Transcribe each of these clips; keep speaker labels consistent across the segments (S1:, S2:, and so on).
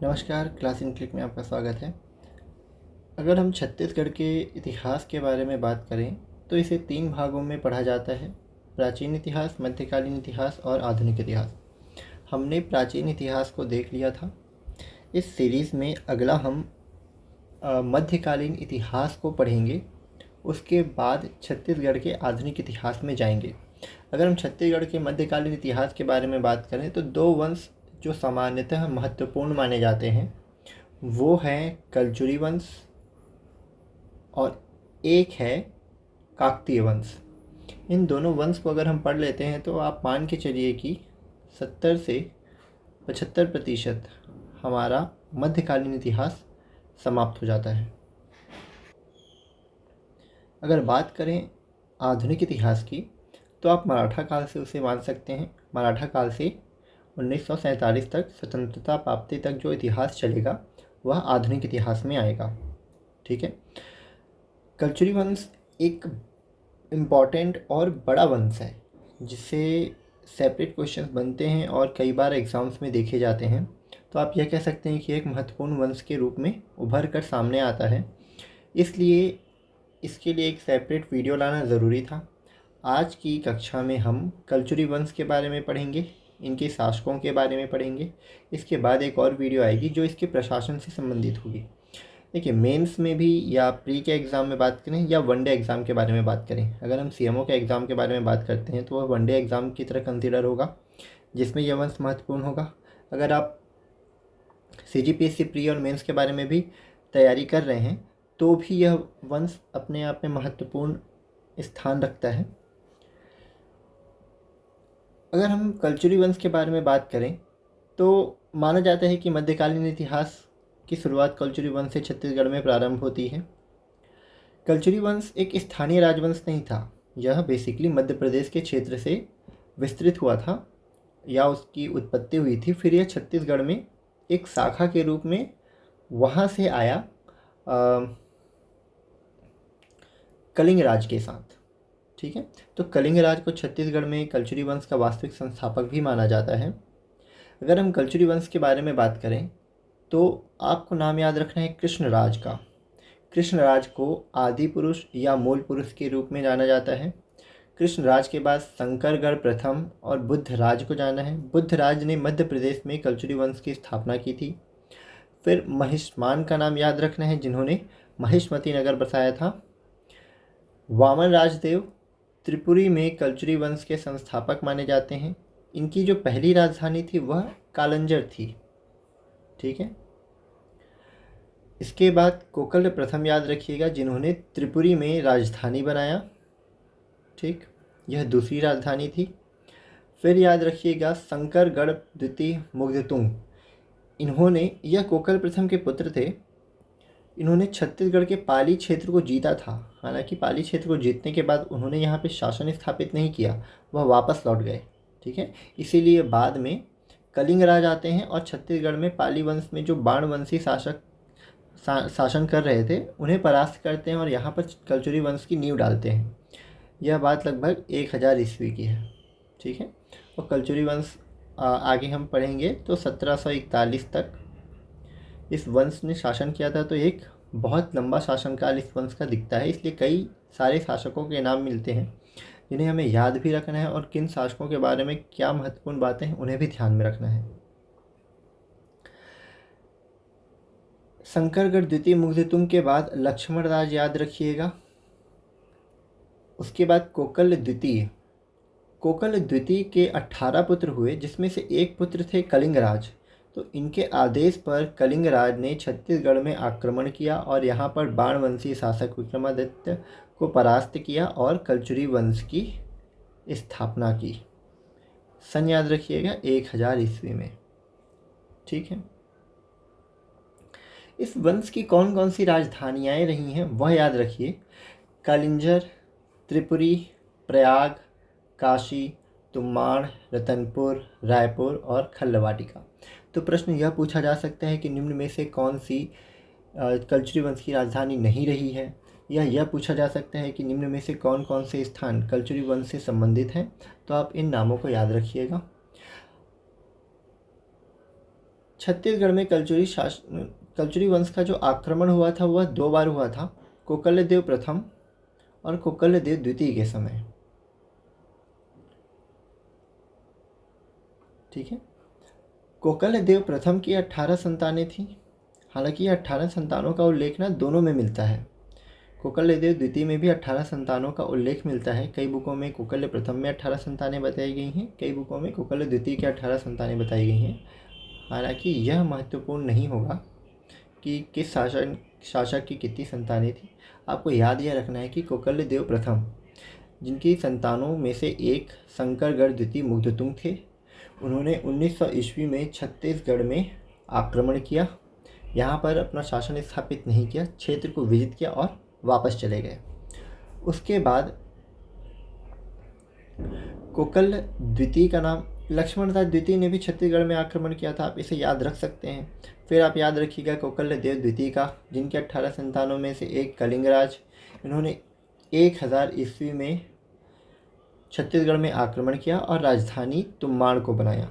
S1: नमस्कार, class in click में आपका स्वागत है। अगर हम छत्तीसगढ़ के इतिहास के बारे में बात करें तो इसे 3 भागों में पढ़ा जाता है। प्राचीन इतिहास, मध्यकालीन इतिहास और आधुनिक इतिहास। हमने प्राचीन इतिहास को देख लिया था। इस सीरीज़ में अगला हम मध्यकालीन इतिहास को पढ़ेंगे। उसके बाद छत्तीसगढ़ के आधुनिक इतिहास में जाएंगे। अगर हम छत्तीसगढ़ के मध्यकालीन इतिहास के बारे में बात करें तो 2 वंश जो सामान्यतः महत्वपूर्ण माने जाते हैं वो हैं कलचुरी वंश और एक है काकतीय वंश। इन दोनों वंश को अगर हम पढ़ लेते हैं तो आप मान के चलिए कि 70 से 75% हमारा मध्यकालीन इतिहास समाप्त हो जाता है। अगर बात करें आधुनिक इतिहास की तो आप मराठा काल से उसे मान सकते हैं। मराठा काल से 1947 तक स्वतंत्रता प्राप्ति तक जो इतिहास चलेगा वह आधुनिक इतिहास में आएगा। ठीक है। कलचुरी वंश एक इम्पॉर्टेंट और बड़ा वंश है जिससे सेपरेट क्वेश्चंस बनते हैं और कई बार एग्ज़ाम्स में देखे जाते हैं। तो आप यह कह सकते हैं कि एक महत्वपूर्ण वंश के रूप में उभर कर सामने आता है, इसलिए इसके लिए एक सेपरेट वीडियो लाना ज़रूरी था। आज की कक्षा में हम कलचुरी वंश के बारे में पढ़ेंगे, इनके शासकों के बारे में पढ़ेंगे। इसके बाद एक और वीडियो आएगी जो इसके प्रशासन से संबंधित होगी। देखिए, मेंस में भी या प्री के एग्ज़ाम में बात करें या वनडे एग्ज़ाम के बारे में बात करें, अगर हम सीएमओ के एग्ज़ाम के बारे में बात करते हैं तो वह वनडे एग्ज़ाम की तरह कंसिडर होगा जिसमें यह वंश महत्वपूर्ण होगा। अगर आप सीजीपीएससी प्री और मेंस के बारे में भी तैयारी कर रहे हैं तो भी यह वंश अपने आप में महत्वपूर्ण स्थान रखता है। अगर हम कलचुरी वंश के बारे में बात करें तो माना जाता है कि मध्यकालीन इतिहास की शुरुआत कलचुरी वंश से छत्तीसगढ़ में प्रारंभ होती है। कलचुरी वंश एक स्थानीय राजवंश नहीं था, यह बेसिकली मध्य प्रदेश के क्षेत्र से विस्तृत हुआ था या उसकी उत्पत्ति हुई थी। फिर यह छत्तीसगढ़ में एक शाखा के रूप में वहाँ से आया कलिंग राज के साथ। ठीक है, तो कलिंग राज को छत्तीसगढ़ में कलचुरी वंश का वास्तविक संस्थापक भी माना जाता है। अगर हम कलचुरी वंश के बारे में बात करें तो आपको नाम याद रखना है कृष्णराज का। कृष्णराज को आदि पुरुष या मूल पुरुष के रूप में जाना जाता है। कृष्णराज के बाद शंकरगढ़ प्रथम और बुद्धराज को जाना है। बुद्धराज ने मध्य प्रदेश में कलचुरी वंश की स्थापना की थी। फिर महिष्मान का नाम याद रखना है जिन्होंने महिष्मती नगर बसाया था। वामन राजदेव त्रिपुरी में कलचुरी वंश के संस्थापक माने जाते हैं। इनकी जो पहली राजधानी थी वह कालंजर थी। ठीक है, इसके बाद कोकल प्रथम याद रखिएगा जिन्होंने त्रिपुरी में राजधानी बनाया। ठीक, यह दूसरी राजधानी थी। फिर याद रखिएगा शंकरगढ़ द्वितीय मुग्धतुंग, इन्होंने, यह कोकल प्रथम के पुत्र थे। इन्होंने छत्तीसगढ़ के पाली क्षेत्र को जीता था। हालांकि पाली क्षेत्र को जीतने के बाद उन्होंने यहाँ पे शासन स्थापित नहीं किया, वह वापस लौट गए। ठीक है, इसीलिए बाद में कलिंग राज आते हैं और छत्तीसगढ़ में पाली वंश में जो बाणवंशी शासन कर रहे थे उन्हें परास्त करते हैं और यहाँ पर कलचुरी वंश की नींव डालते हैं। यह बात लगभग 1000 ईस्वी की है। ठीक है, और कलचुरी वंश आगे हम पढ़ेंगे तो 1741 तक इस वंश ने शासन किया था। तो एक बहुत लंबा शासनकाल इस वंश का दिखता है, इसलिए कई सारे शासकों के नाम मिलते हैं जिन्हें हमें याद भी रखना है और किन शासकों के बारे में क्या महत्वपूर्ण बातें हैं उन्हें भी ध्यान में रखना है। शंकरगढ़ द्वितीय मुग्धतुंग के बाद लक्ष्मण राज याद रखिएगा। उसके बाद कोकल द्वितीय। कोकल द्वितीय के 18 पुत्र हुए जिसमें से एक पुत्र थे कलिंग राज। तो इनके आदेश पर कलिंग राज ने छत्तीसगढ़ में आक्रमण किया और यहाँ पर बाणवंशी शासक विक्रमादित्य को परास्त किया और कलचुरी वंश की स्थापना की। सन याद रखिएगा 1000 ईस्वी में। ठीक है, इस वंश की कौन कौन सी राजधानियाँ रही हैं वह याद रखिए। कालिंजर, त्रिपुरी, प्रयाग, काशी, तुम्माड़, रतनपुर, रायपुर और खल्लवाटिका। तो प्रश्न यह पूछा जा सकता है कि निम्न में से कौन सी कलचुरी वंश की राजधानी नहीं रही है, या यह पूछा जा सकता है कि निम्न में से कौन कौन से स्थान कलचुरी वंश से संबंधित हैं। तो आप इन नामों को याद रखिएगा। छत्तीसगढ़ में कलचुरी वंश का जो आक्रमण हुआ था वह 2 बार हुआ था, कोकलदेव प्रथम और कोकलदेव द्वितीय के समय। ठीक है। कोकलदेव प्रथम की 18 संतानें थीं। हालांकि 18 संतानों का उल्लेख ना दोनों में मिलता है। कोकलदेव द्वितीय में भी 18 संतानों का उल्लेख मिलता है। कई बुकों में कोकल प्रथम में 18 संतानें बताई गई हैं, कई बुकों में कोकल द्वितीय की 18 संतानें बताई गई हैं। हालांकि यह महत्वपूर्ण नहीं होगा कि किस शासक की कितनी संतानें थी। आपको याद यह रखना है कि कोकलदेव प्रथम, जिनकी संतानों में से एक शंकरगढ़ द्वितीय मुग्धतुंग थे, उन्होंने 1900 ईस्वी में छत्तीसगढ़ में आक्रमण किया। यहाँ पर अपना शासन स्थापित नहीं किया, क्षेत्र को विजित किया और वापस चले गए। उसके बाद कोकल द्वितीय का नाम लक्ष्मणदास द्वितीय ने भी छत्तीसगढ़ में आक्रमण किया था, आप इसे याद रख सकते हैं। फिर आप याद रखिएगा कोकलदेव द्वितीय का, जिनके 18 संतानों में से एक कलिंगराज, इन्होंने 1000 ईस्वी में छत्तीसगढ़ में आक्रमण किया और राजधानी तुम्माड़ को बनाया।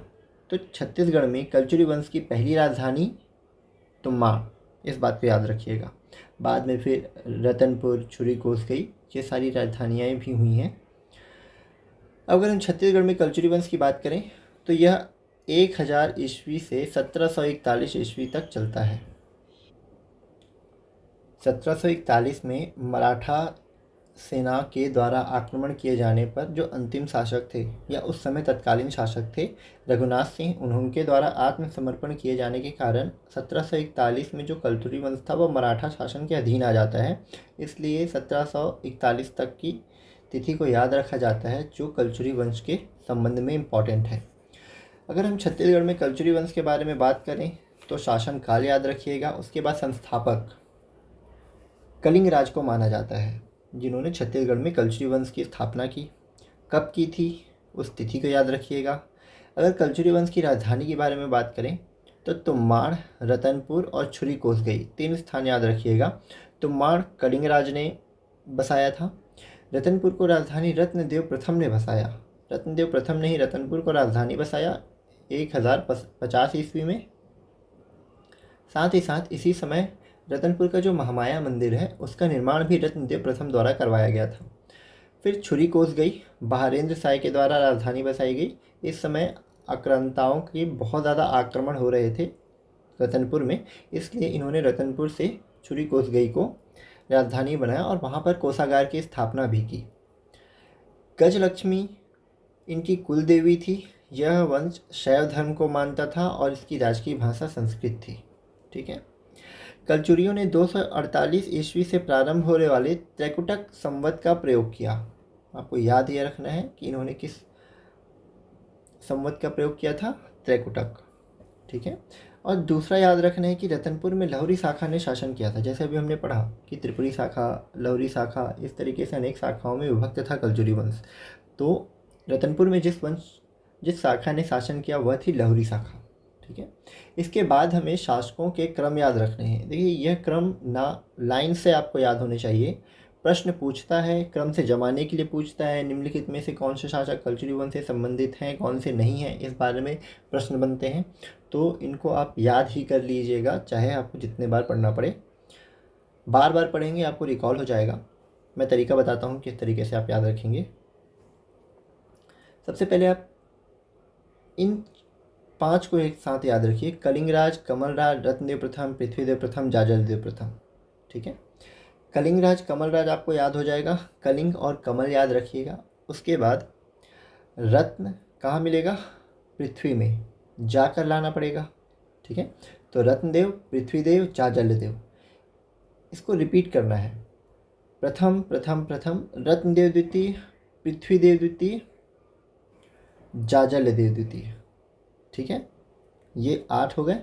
S1: तो छत्तीसगढ़ में कलचुरी वंश की पहली राजधानी तुम्माड़, इस बात को याद रखिएगा। बाद में फिर रतनपुर, छुरी कोसगई, ये सारी राजधानियाँ भी हुई हैं। अगर हम छत्तीसगढ़ में कलचुरी वंश की बात करें तो यह 1000 ईस्वी से 1741 ईस्वी तक चलता है। 1741 में मराठा सेना के द्वारा आक्रमण किए जाने पर जो अंतिम शासक थे या उस समय तत्कालीन शासक थे रघुनाथ सिंह, उनके द्वारा आत्मसमर्पण किए जाने के कारण 1741 में जो कलचुरी वंश था वह मराठा शासन के अधीन आ जाता है। इसलिए 1741 तक की तिथि को याद रखा जाता है, जो कलचुरी वंश के संबंध में इम्पॉर्टेंट है। अगर हम छत्तीसगढ़ में कलचुरी वंश के बारे में बात करें तो शासन काल याद रखिएगा। उसके बाद संस्थापक कलिंग राज को माना जाता है, जिन्होंने छत्तीसगढ़ में कलचुरी वंश की स्थापना की। कब की थी उस तिथि को याद रखिएगा। अगर कलचुरी वंश की राजधानी के बारे में बात करें तो तुम्माड़, रतनपुर और छुरी कोसगई, 3 स्थान याद रखिएगा। तुम्माड़ कलिंग राज ने बसाया था। रतनपुर को राजधानी रत्नदेव प्रथम ने बसाया। रत्नदेव प्रथम ने ही रतनपुर को राजधानी बसाया 1050 ईस्वी में। साथ ही साथ इसी समय रतनपुर का जो महामाया मंदिर है उसका निर्माण भी रत्नदेव प्रथम द्वारा करवाया गया था। फिर छुरी कोसगई बहारेंद्र साय के द्वारा राजधानी बसाई गई। इस समय आक्रांताओं के बहुत ज़्यादा आक्रमण हो रहे थे रतनपुर में, इसलिए इन्होंने रतनपुर से छुरी कोसगई को राजधानी बनाया और वहाँ पर कोषागार की स्थापना भी की। गजलक्ष्मी इनकी कुल देवी थी। यह वंश शैव धर्म को मानता था और इसकी राजकीय भाषा संस्कृत थी। ठीक है। कलचुरियों ने 248 ईस्वी से प्रारंभ होने वाले त्रैकुटक संवत का प्रयोग किया। आपको याद यह रखना है कि इन्होंने किस संवत का प्रयोग किया था, त्रैकुटक। ठीक है। और दूसरा याद रखना है कि रतनपुर में लहुरी शाखा ने शासन किया था। जैसे अभी हमने पढ़ा कि त्रिपुरी शाखा, लहुरी शाखा, इस तरीके से अनेक शाखाओं में विभक्त था कलचुरी वंश। तो रतनपुर में जिस शाखा ने शासन किया वह थी लहुरी शाखा। ठीक है। इसके बाद हमें शासकों के क्रम याद रखने हैं। देखिए यह क्रम ना लाइन से आपको याद होने चाहिए। प्रश्न पूछता है, क्रम से जमाने के लिए पूछता है, निम्नलिखित में से कौन से शासक कलचुरी वंश से संबंधित हैं, कौन से नहीं हैं, इस बारे में प्रश्न बनते हैं। तो इनको आप याद ही कर लीजिएगा, चाहे आपको जितने बार पढ़ना पड़े। बार बार पढ़ेंगे आपको रिकॉल हो जाएगा। मैं तरीका बताता हूँ किस तरीके से आप याद रखेंगे। सबसे पहले आप इन 5 को एक साथ याद रखिए। कलिंगराज, कमलराज, रत्नदेव प्रथम, पृथ्वीदेव प्रथम, जाजलदेव प्रथम। ठीक है। कलिंगराज, कमलराज आपको याद हो जाएगा। कलिंग और कमल याद रखिएगा। उसके बाद रत्न कहाँ मिलेगा, पृथ्वी में जाकर लाना पड़ेगा। ठीक है। तो रत्नदेव, पृथ्वीदेव, जाजलदेव, इसको रिपीट करना है। प्रथम प्रथम प्रथम, रत्नदेव द्वितीय, पृथ्वीदेव द्वितीय, जाजलदेव द्वितीय। ठीक है। ये 8 हो गए।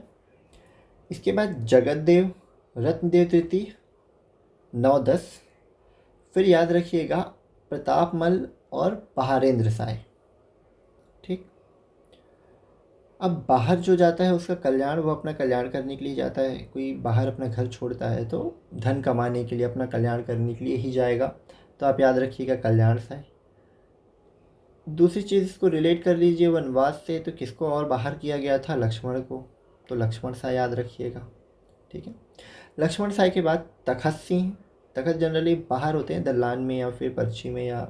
S1: इसके बाद जगतदेव, रत्नदेव तृतीय, 9 10। फिर याद रखिएगा प्रतापमल और बहारेंद्र साय। ठीक। अब बाहर जो जाता है उसका कल्याण, वो अपना कल्याण करने के लिए जाता है। कोई बाहर अपना घर छोड़ता है तो धन कमाने के लिए, अपना कल्याण करने के लिए ही जाएगा। तो आप याद रखिएगा कल्याण साय। दूसरी चीज़ इसको रिलेट कर लीजिए वनवास से, तो किसको और बाहर किया गया था, लक्ष्मण को। तो लक्ष्मण शाह याद रखिएगा। ठीक है, लक्ष्मण शाह के बाद तखत सिंह। तखत जनरली बाहर होते हैं, दलान में या फिर पर्ची में या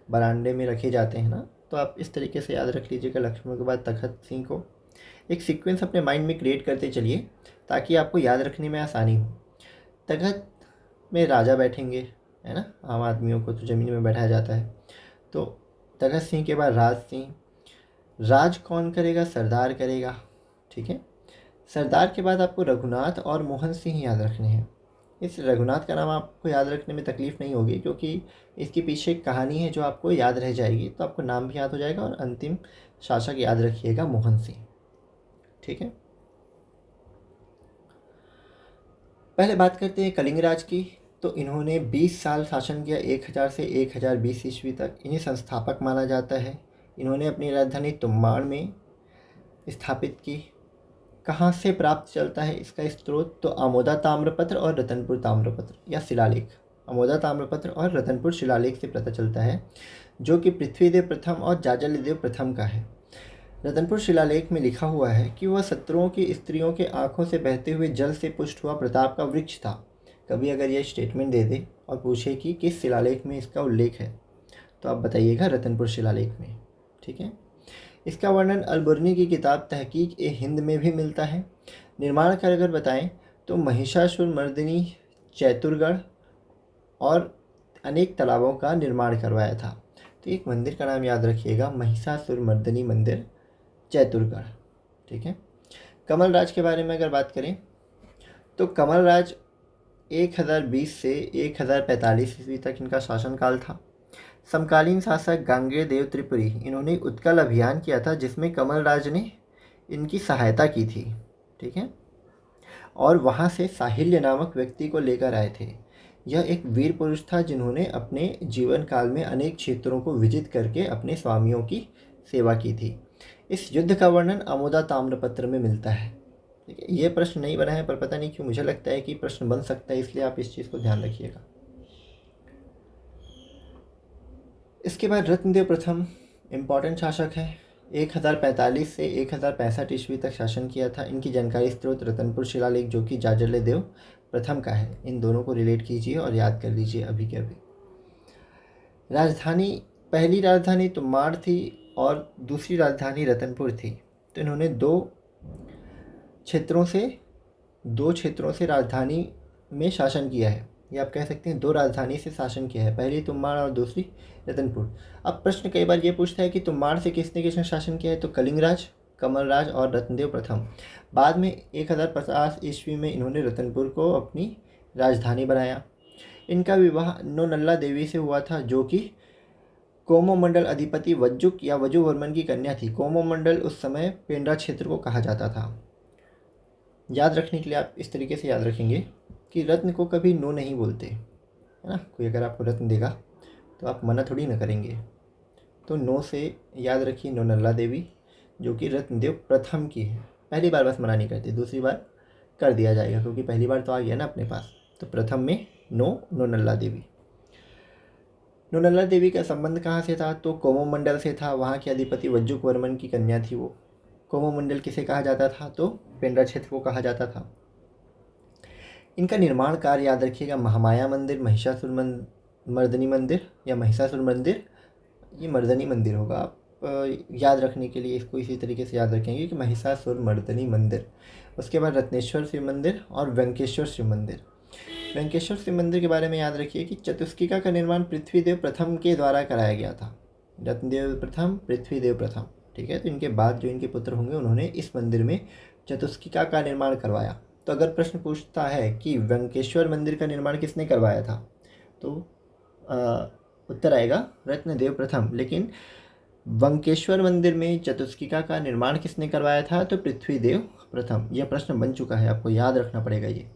S1: बरामदे में रखे जाते हैं ना, तो आप इस तरीके से याद रख लीजिएगा लक्ष्मण के बाद तखत सिंह को। एक सीक्वेंस अपने माइंड में क्रिएट करते चलिए ताकि आपको याद रखने में आसानी हो। तखत में राजा बैठेंगे, है ना, आम आदमियों को तो ज़मीन में बैठाया जाता है। तो तखत सिंह के बाद राज सिंह। राज कौन करेगा? सरदार करेगा। ठीक है, सरदार के बाद आपको रघुनाथ और मोहन सिंह याद रखने हैं। इस रघुनाथ का नाम आपको याद रखने में तकलीफ़ नहीं होगी क्योंकि इसके पीछे एक कहानी है जो आपको याद रह जाएगी, तो आपको नाम भी याद हो जाएगा। और अंतिम शासक याद रखिएगा मोहन सिंह। ठीक है, पहले बात करते हैं कलिंग राज की। तो इन्होंने 20 साल शासन किया, 1000 से 1020 ईस्वी तक। इन्हें संस्थापक माना जाता है। इन्होंने अपनी राजधानी तुम्बाड़ में स्थापित की। कहाँ से प्राप्त चलता है इसका स्रोत? तो आमोदा ताम्रपत्र और रतनपुर ताम्रपत्र या शिलालेख। आमोदा ताम्रपत्र और रतनपुर शिलालेख से पता चलता है, जो कि पृथ्वीदेव प्रथम और जाजलदेव प्रथम का है। रतनपुर शिलालेख में लिखा हुआ है कि वह शत्रुओं की स्त्रियों के आंखों से बहते हुए जल से पुष्ट हुआ प्रताप का वृक्ष था। कभी अगर यह स्टेटमेंट दे दे और पूछे कि किस शिलालेख में इसका उल्लेख है, तो आप बताइएगा रतनपुर शिलालेख में। ठीक है, इसका वर्णन अलबुर्नी की किताब तहकीक ए हिंद में भी मिलता है। निर्माण का अगर बताएं तो महिषासुरमर्दिनी चैतुरगढ़ और अनेक तालाबों का निर्माण करवाया था। तो एक मंदिर का नाम याद रखिएगा, महिषासुरमर्दिनी मंदिर चैतुरगढ़। ठीक है, कमल राज के बारे में अगर बात करें तो कमल राज 1020 से 1045 ईस्वी तक इनका शासनकाल था। समकालीन शासक गांगेय देव त्रिपुरी, इन्होंने उत्कल अभियान किया था जिसमें कमल राज ने इनकी सहायता की थी। ठीक है, और वहाँ से साहिल्य नामक व्यक्ति को लेकर आए थे। यह एक वीर पुरुष था जिन्होंने अपने जीवन काल में अनेक क्षेत्रों को विजित करके अपने स्वामियों की सेवा की थी। इस युद्ध का वर्णन आमोदा ताम्रपत्र में मिलता है। ठीक है, ये प्रश्न नहीं बना है पर पता नहीं क्यों मुझे लगता है कि प्रश्न बन सकता है, इसलिए आप इस चीज़ को ध्यान रखिएगा। इसके बाद रत्नदेव प्रथम इम्पॉर्टेंट शासक है। 1045 से 1065 ईस्वी तक शासन किया था। इनकी जानकारी स्रोत रतनपुर शिलालेख जो कि जाजलदेव प्रथम का है। इन दोनों को रिलेट कीजिए और याद कर लीजिए अभी के अभी। राजधानी, पहली राजधानी तुम्बाड़ थी और दूसरी राजधानी रतनपुर थी। तो इन्होंने दो क्षेत्रों से राजधानी में शासन किया है, या आप कह सकते हैं दो राजधानी से शासन किया है, पहली तुम्बाड़ और दूसरी रतनपुर। अब प्रश्न कई बार ये पूछता है कि तुम्बाड़ से किसने किसने शासन किया है, तो कलिंगराज, कमलराज और रत्नदेव प्रथम। बाद में 1050 ईस्वी में इन्होंने रतनपुर को अपनी राजधानी बनाया। इनका विवाह नोनल्ला देवी से हुआ था जो कि कोमोमंडल अधिपति वज्जुक या वजुवर्मन की कन्या थी। कोमोमंडल उस समय पेंड्रा क्षेत्र को कहा जाता था। याद रखने के लिए आप इस तरीके से याद रखेंगे कि रत्न को कभी नो नहीं बोलते, है ना। कोई अगर आपको रत्न देगा तो आप मना थोड़ी ना करेंगे। तो नो से याद रखिए नोनल्ला देवी जो कि रत्नदेव प्रथम की है। पहली बार बस मना नहीं करती, दूसरी बार कर दिया जाएगा क्योंकि पहली बार तो आ गया ना अपने पास। तो प्रथम में नोनल्ला देवी। नोनल्ला देवी का संबंध कहाँ से था, तो कोमोमंडल से था। वहाँ के अधिपति वज्जुक वर्मन की कन्या थी वो। कोमोमंडल किसे कहा जाता था, तो पेंड्रा क्षेत्र को कहा जाता था। इनका निर्माण कार्य याद रखिएगा, महामाया मंदिर, महिषासुर मर्दनी मंदिर या महिषासुर मंदिर, ये मर्दनी मंदिर होगा। आप याद रखने के लिए इसको इसी तरीके से याद रखेंगे कि महिषासुर मर्दनी मंदिर। उसके बाद रत्नेश्वर शिव मंदिर और वेंकेश्वर शिव मंदिर। वेंकेश्वर शिव मंदिर के बारे में याद रखिए कि चतुष्किका का निर्माण पृथ्वीदेव प्रथम के द्वारा कराया गया था। रत्नदेव प्रथम, पृथ्वीदेव प्रथम। ठीक है, तो इनके बाद जो इनके पुत्र होंगे उन्होंने इस मंदिर में चतुष्किका का निर्माण करवाया। तो अगर प्रश्न पूछता है कि वेंकेश्वर मंदिर का निर्माण किसने करवाया था, तो उत्तर आएगा रत्नदेव प्रथम। लेकिन वेंकेश्वर मंदिर में चतुष्किका का निर्माण किसने करवाया था, तो पृथ्वीदेव प्रथम। यह प्रश्न बन चुका है, आपको याद रखना पड़ेगा ये।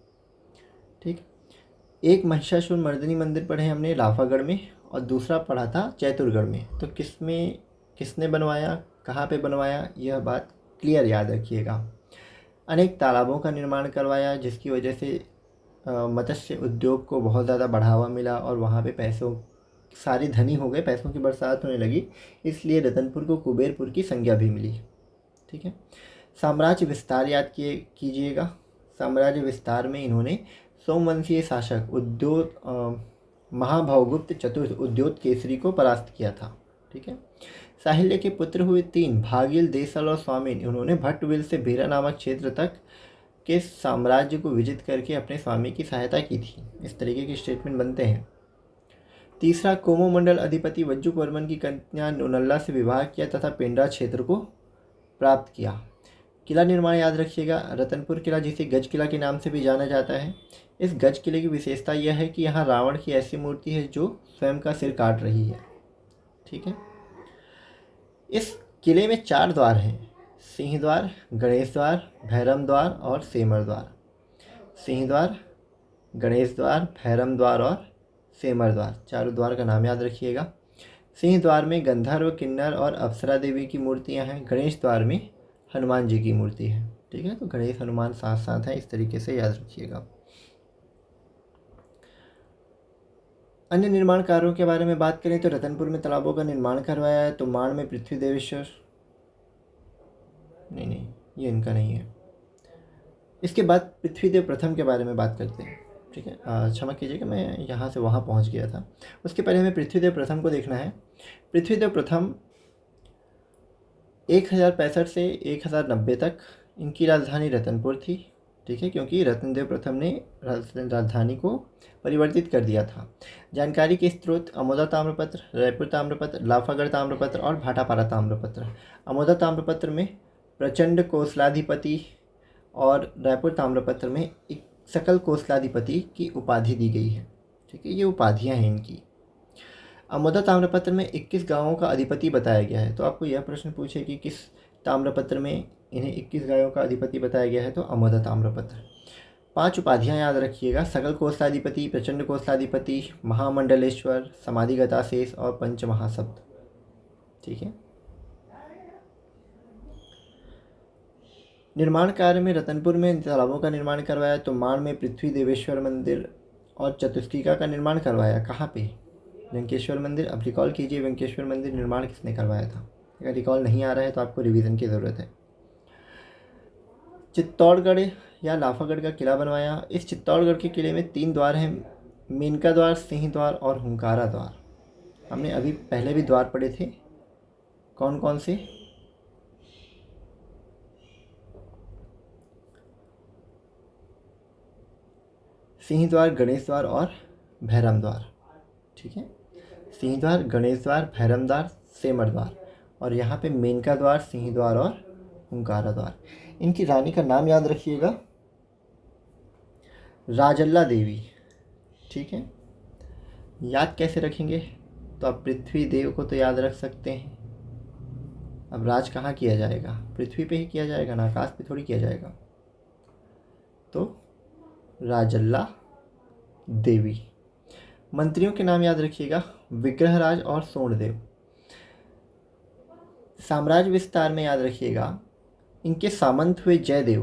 S1: ठीक, एक महिषासुर मर्दिनी मंदिर पढ़े हमने लाफागढ़ में और दूसरा पढ़ा था चैतुरगढ़ में। तो किसने बनवाया, कहाँ पे बनवाया, यह बात क्लियर याद रखिएगा। अनेक तालाबों का निर्माण करवाया जिसकी वजह से मत्स्य उद्योग को बहुत ज़्यादा बढ़ावा मिला और वहाँ पे पैसों सारी धनी हो गए, पैसों की बरसात होने लगी, इसलिए रतनपुर को कुबेरपुर की संज्ञा भी मिली। ठीक है, साम्राज्य विस्तार याद कीजिएगा। साम्राज्य विस्तार में इन्होंने सोमवंशीय शासक महाभवगुप्त चतुर्थ उद्योत केसरी को परास्त किया था। ठीक है। साहिल्य के पुत्र हुए 3 भागिल, देसल और स्वामिन, इन्होंने भट्टविल से भेरा नामक क्षेत्र तक के साम्राज्य को विजित करके अपने स्वामी की सहायता की थी। इस तरीके के स्टेटमेंट बनते हैं। तीसरा, कोमोमंडल अधिपति वज्जुक वर्मन की कन्या नोनल्ला से विवाह किया तथा पेंड्रा क्षेत्र को प्राप्त किया। किला निर्माण याद रखिएगा। रतनपुर किला, जिसे गज किला के नाम से भी जाना जाता है। इस गज किले की विशेषता यह है कि यहाँ रावण की ऐसी मूर्ति है जो स्वयं का सिर काट रही है। ठीक है। इस किले में 4 द्वार हैं: सिंह द्वार, गणेश द्वार, भैरम द्वार और सेमर द्वार। सिंह द्वार, गणेश द्वार, भैरम द्वार और सेमर द्वार, 4 द्वार का नाम याद रखिएगा। सिंह द्वार में गंधर्व, किन्नर और अप्सरा देवी की मूर्तियां हैं। गणेश द्वार में हनुमान जी की मूर्ति है। ठीक है। तो गणेश हनुमान साथ साथ हैं, इस तरीके से याद रखिएगा। अन्य निर्माण कार्यों के बारे में बात करें तो रतनपुर में तालाबों का निर्माण करवाया है। तो माण में पृथ्वी देवेश्वर, नहीं, ये इनका नहीं है। इसके बाद पृथ्वीदेव प्रथम के बारे में बात करते हैं। ठीक है। क्षमा कीजिएगा, मैं यहाँ से वहाँ पहुँच गया था। उसके पहले हमें पृथ्वीदेव प्रथम को देखना है। पृथ्वीदेव प्रथम 1065 से 1090 तक इनकी राजधानी रतनपुर थी। ठीक है। क्योंकि रत्नदेव प्रथम ने राजधानी को परिवर्तित कर दिया था। जानकारी के स्रोत: अमोदा ताम्रपत्र, रायपुर ताम्रपत्र, लाफागढ़ ताम्रपत्र और भाटापारा ताम्रपत्र। अमोदा ताम्रपत्र में प्रचंड कोसलाधिपति और रायपुर ताम्रपत्र में एक सकल कोसलाधिपति की उपाधि दी गई है। ठीक है। ये उपाधियां हैं इनकी। अमोदा ताम्रपत्र में 21 गांवों का अधिपति बताया गया है। तो आपको यह प्रश्न पूछे कि किस ताम्रपत्र में इन्हें 21 गायों का अधिपति बताया गया है, तो अमोदा ताम्रपत्र। 5 उपाधियां याद रखिएगा: सकल कोसलाधिपति, प्रचंड कोसलाधिपति, महामंडलेश्वर, समाधिगताशेष और पंचमहाशब्द। ठीक है। निर्माण कार्य में रतनपुर में तालाबों का निर्माण करवाया। तो माण में पृथ्वी देवेश्वर मंदिर और चतुष्टिका का निर्माण करवाया। कहाँ पे? वेंकेश्वर मंदिर। अब रिकॉल कीजिए, वेंकेश्वर मंदिर निर्माण किसने करवाया था? अगर रिकॉल नहीं आ रहा है तो आपको रिवीजन की ज़रूरत है। चित्तौड़गढ़ या लाफागढ़ का किला बनवाया। इस चित्तौड़गढ़ के किले में 3 द्वार हैं: मेनका द्वार, सिंह द्वार और हुंकारा द्वार। हमने अभी पहले भी द्वार पढ़े थे। कौन कौन से? सिंह द्वार, गणेश द्वार और भैरम द्वार। ठीक है। सिंह द्वार, गणेश द्वार, भैरम द्वार, सेमर द्वार। और यहाँ पे मेनका द्वार, सिंह द्वार और हुंकारा द्वार। इनकी रानी का नाम याद रखिएगा, राजल्ला देवी। ठीक है। याद कैसे रखेंगे? तो आप पृथ्वी देव को तो याद रख सकते हैं। अब राज कहाँ किया जाएगा? पृथ्वी पे ही किया जाएगा ना, आकाश पे थोड़ी किया जाएगा। तो राजल्ला देवी। मंत्रियों के नाम याद रखिएगा, विग्रहराज और सोणदेव। साम्राज्य विस्तार में याद रखिएगा, इनके सामंत हुए जयदेव,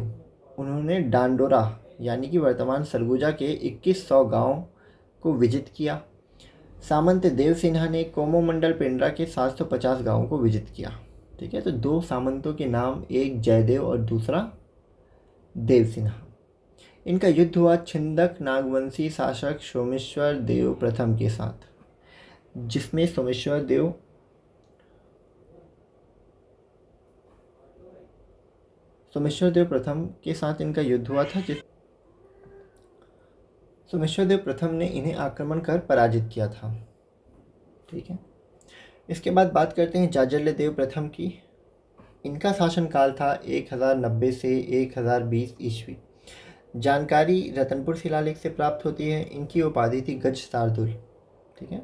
S1: उन्होंने डांडोरा यानी कि वर्तमान सरगुजा के 2100 गांव को विजित किया। सामंत देव सिन्हा ने कोमोमंडल पेंड्रा के 750 गांवों को विजित किया। ठीक है। तो 2 सामंतों के नाम, एक जयदेव और दूसरा देव सिन्हा। इनका युद्ध हुआ छिंदक नागवंशी शासक सोमेश्वर देव प्रथम के साथ, जिसमें सोमेश्वर देव प्रथम के साथ इनका युद्ध हुआ था। सोमेश्वर देव प्रथम ने इन्हें आक्रमण कर पराजित किया था। ठीक है। इसके बाद बात करते हैं जाजल्य देव प्रथम की। इनका शासनकाल था 1090 से 1020 ईस्वी। जानकारी रतनपुर शिलालेख से प्राप्त होती है। इनकी उपाधि थी गज शार्दुल। ठीक है।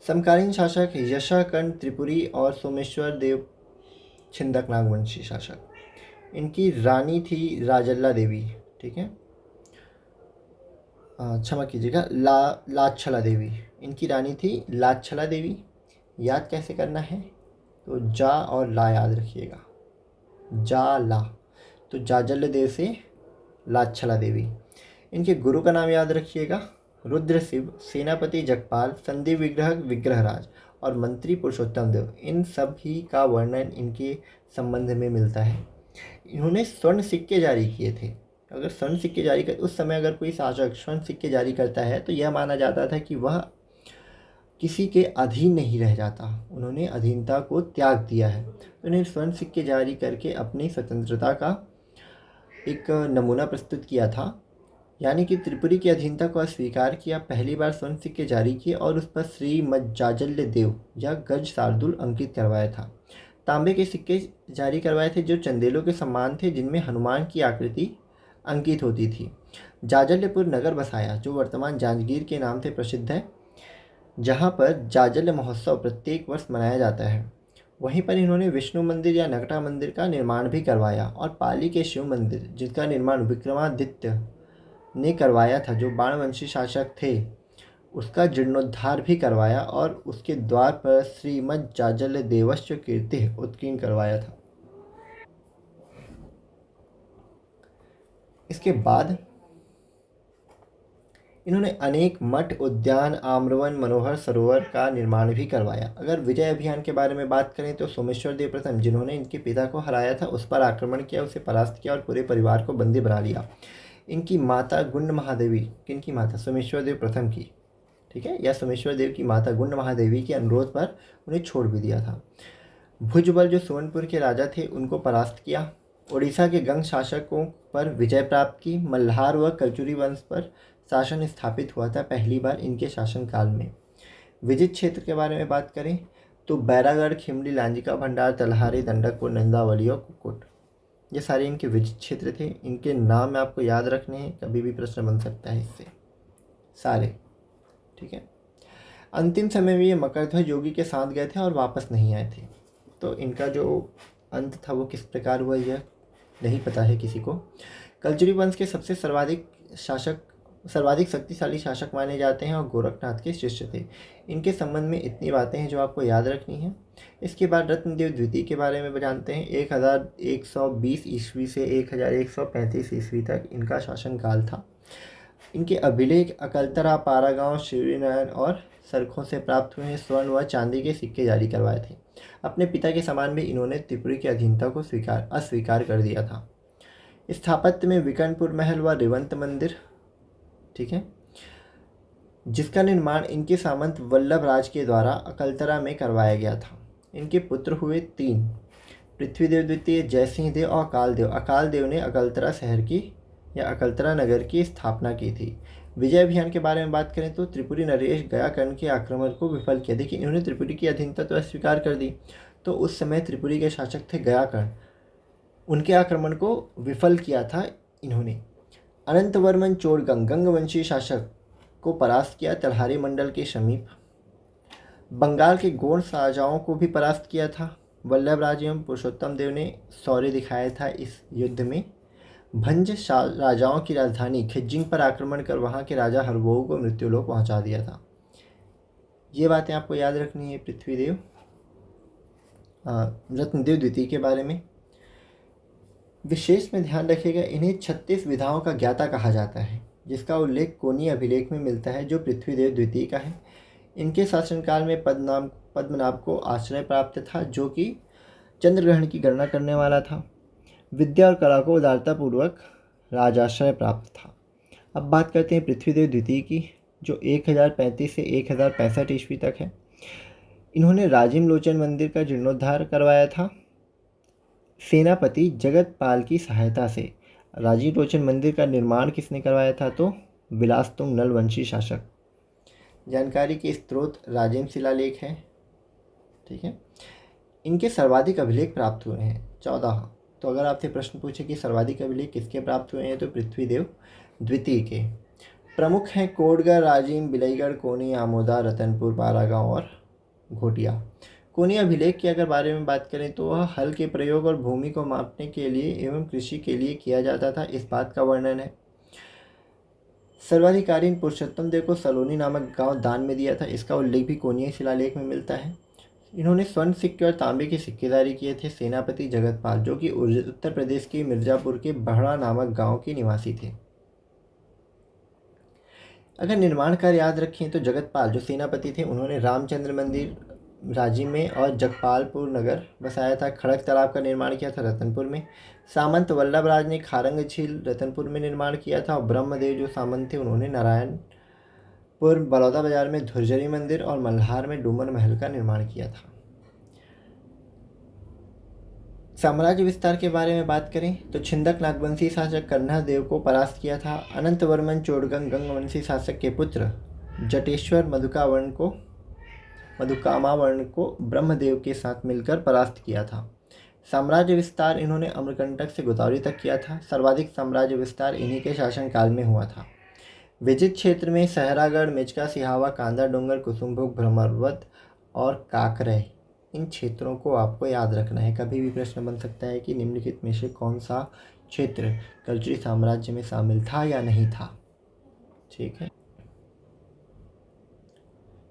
S1: समकालीन शासक यशाकर्ण त्रिपुरी और सोमेश्वर देव छिंदक नागवंशी शासक। इनकी रानी थी राजल्ला देवी। ठीक है। क्षमा कीजिएगा, लाच्छला देवी। इनकी रानी थी लाच्छला देवी। याद कैसे करना है? तो जा और ला याद रखिएगा, जा ला। तो जाजल्य देव से लाच्छला देवी। इनके गुरु का नाम याद रखिएगा, रुद्र शिव, सेनापति जगपाल, संधि विग्रह विग्रहराज और मंत्री पुरुषोत्तम देव। इन सभी का वर्णन इनके संबंध में मिलता है। इन्होंने स्वर्ण सिक्के जारी किए थे। अगर स्वर्ण सिक्के जारी कर उस समय अगर कोई शासक स्वर्ण सिक्के जारी करता है तो यह माना जाता था कि वह किसी के अधीन नहीं रह जाता, उन्होंने अधीनता को त्याग दिया है। तो उन्हें स्वर्ण सिक्के जारी करके अपनी स्वतंत्रता का एक नमूना प्रस्तुत किया था, यानी कि त्रिपुरी की अधीनता को अस्वीकार किया। पहली बार स्वर्ण सिक्के जारी किए और उस पर श्री मज्जाजल्य देव या गज शार्दुल अंकित करवाया था। तांबे के सिक्के जारी करवाए थे जो चंदेलों के समान थे, जिनमें हनुमान की आकृति अंकित होती थी। जाजल्यपुर नगर बसाया जो वर्तमान जांजगीर के नाम से प्रसिद्ध है, जहाँ पर जाजल्य महोत्सव प्रत्येक वर्ष मनाया जाता है। वहीं पर इन्होंने विष्णु मंदिर या नगटा मंदिर का निर्माण भी करवाया और पाली के शिव मंदिर, जिसका निर्माण विक्रमादित्य ने करवाया था, जो बाणवंशी शासक थे, उसका जीर्णोद्धार भी करवाया और उसके द्वार पर श्रीमद जाजल्य देवस्य कीर्ति उत्कीर्ण करवाया था। इसके बाद इन्होंने अनेक मठ, उद्यान, आम्रवन, मनोहर सरोवर का निर्माण भी करवाया। अगर विजय अभियान के बारे में बात करें तो सोमेश्वर देव प्रथम, जिन्होंने इनके पिता को हराया था, उस पर आक्रमण किया, उसे परास्त किया और पूरे परिवार को बंदी बना लिया। इनकी माता गुंड महादेवी, किनकी माता? सोमेश्वर देव प्रथम की, ठीक है, या सोमेश्वर देव की माता गुंड महादेवी के अनुरोध पर उन्हें छोड़ भी दिया था। भुजबल जो सोनपुर के राजा थे, उनको परास्त किया। उड़ीसा के गंग शासकों पर विजय प्राप्त की। मल्हार व कचुरी वंश पर शासन स्थापित हुआ था पहली बार इनके शासनकाल में। विजित क्षेत्र के बारे में बात करें तो बैरागढ़, खिमली, लांजिका भंडार, तलहारी, दंडकपुर, नंदावली और कुक्कुट, ये सारे इनके विजित क्षेत्र थे। इनके नाम आपको याद रखने हैं, कभी भी प्रश्न बन सकता है इससे सारे, ठीक है। अंतिम समय में ये मकरध्वज योगी के साथ गए थे और वापस नहीं आए थे। तो इनका जो अंत था वो किस प्रकार हुआ यह नहीं पता है किसी को। कलचुरी वंश के सबसे सर्वाधिक शक्तिशाली शासक माने जाते हैं और गोरखनाथ के शिष्य थे। इनके संबंध में इतनी बातें हैं जो आपको याद रखनी है। इसके बाद रत्नदेव द्वितीय के बारे में जानते हैं। 1120 ईस्वी से 1135 ईस्वी तक इनका शासनकाल था। इनके अभिलेख अकलतरा, पारागांव, श्रीनयन और सरखों से प्राप्त हुए हैं। स्वर्ण व चांदी के सिक्के जारी करवाए थे। अपने पिता के समान भी इन्होंने त्रिपुरी की अधीनता को अस्वीकार कर दिया था। स्थापत्य में विकर्णपुर महल व रेवंत मंदिर, ठीक है, जिसका निर्माण इनके सामंत वल्लभ राज के द्वारा अकलतरा में करवाया गया था। इनके पुत्र हुए 3, पृथ्वीदेव द्वितीय, जयसिंह देव और अकाल देव। अकाल देव ने अकलतरा शहर की या अकलतरा नगर की स्थापना की थी। विजय अभियान के बारे में बात करें तो त्रिपुरी नरेश गयाकर्ण के आक्रमण को विफल किया। देखिए, इन्होंने त्रिपुरी की अधीनता तो अस्वीकार कर दी, तो उस समय त्रिपुरी के शासक थे गयाकर्ण, उनके आक्रमण को विफल किया था इन्होंने। अनंतवर्मन चोड़गंग, गंगवंशी शासक को परास्त किया तलहारी मंडल के समीप। बंगाल के गोंड राजाओं को भी परास्त किया था। वल्लभ राज एवं पुरुषोत्तम देव ने शौर्य दिखाया था इस युद्ध में। भंज राजाओं की राजधानी खिज्जिंग पर आक्रमण कर वहां के राजा हरभोऊ को मृत्युलोक पहुंचा दिया था। ये बातें आपको याद रखनी है पृथ्वीदेव रत्नदेव द्वितीय के बारे में। विशेष में ध्यान रखिएगा, इन्हें 36 विधाओं का ज्ञाता कहा जाता है, जिसका उल्लेख कोनी अभिलेख में मिलता है जो पृथ्वीदेव द्वितीय का है। इनके शासनकाल में पद्मनाभ को आश्रय प्राप्त था, जो कि चंद्रग्रहण की गणना करने वाला था। विद्या और कला को उदारतापूर्वक राजाश्रय प्राप्त था। अब बात करते हैं पृथ्वीदेव द्वितीय की, जो 1035 से 1065 ईस्वी तक है। इन्होंने राजिम लोचन मंदिर का जीर्णोद्धार करवाया था सेनापति जगतपाल की सहायता से। राजीव लोचन मंदिर का निर्माण किसने करवाया था? तो विलासतुंग नलवंशी शासक। जानकारी के स्रोत राजिम शिलालेख है, ठीक है। इनके सर्वाधिक अभिलेख प्राप्त हुए हैं 14। तो अगर आपसे प्रश्न पूछे कि सर्वाधिक अभिलेख किसके प्राप्त हुए हैं, तो पृथ्वीदेव द्वितीय के। प्रमुख हैं कोटगढ़, राजिम, बिलईगढ़, कोनी, आमोदा, रतनपुर, बारागांव और घोटिया। कोनी अभिलेख की अगर बारे में बात करें तो वह हल के प्रयोग और भूमि को मापने के लिए एवं कृषि के लिए किया जाता था, इस बात का वर्णन है। सर्वाधिकारी पुरुषोत्तम देव को सलोनी नामक गांव दान में दिया था, इसका उल्लेख भी कोनी शिलालेख में मिलता है। इन्होंने स्वर्ण सिक्के और तांबे के सिक्के जारी किए थे सेनापति जगतपाल, जो कि उत्तर प्रदेश के मिर्जापुर के बहड़ा नामक गांव के निवासी थे। अगर निर्माण कार्य याद रखें तो जगतपाल जो सेनापति थे, उन्होंने रामचंद्र मंदिर राजी में और जगपालपुर नगर बसाया था। खड़क तालाब का निर्माण किया था रतनपुर में। सामंत वल्लभ राज ने खारंग झील रतनपुर में निर्माण किया था। और ब्रह्मदेव जो सामंत थे उन्होंने नारायणपुर बलौदा बाजार में धुरजरी मंदिर और मल्हार में डूमर महल का निर्माण किया था। साम्राज्य विस्तार के बारे में बात करें तो छिंदक नागवंशी शासक कन्हा देव को परास्त किया था। अनंतवर्मन चोड़गंग गंगवंशी शासक के पुत्र जटेश्वर मधुकामावर्ण को ब्रह्मदेव के साथ मिलकर परास्त किया था। साम्राज्य विस्तार इन्होंने अमरकंटक से गोदावरी तक किया था। सर्वाधिक साम्राज्य विस्तार इन्हीं के शासनकाल में हुआ था। विजित क्षेत्र में सहरागढ़, मिचका, सिहावा, कांदा डोंगर, कुसुमभोग, भ्रमरवत और काकरय, इन क्षेत्रों को आपको याद रखना है। कभी भी प्रश्न बन सकता है कि निम्नलिखित में से कौन सा क्षेत्र कल्चुरी साम्राज्य में शामिल था या नहीं था। ठीक है,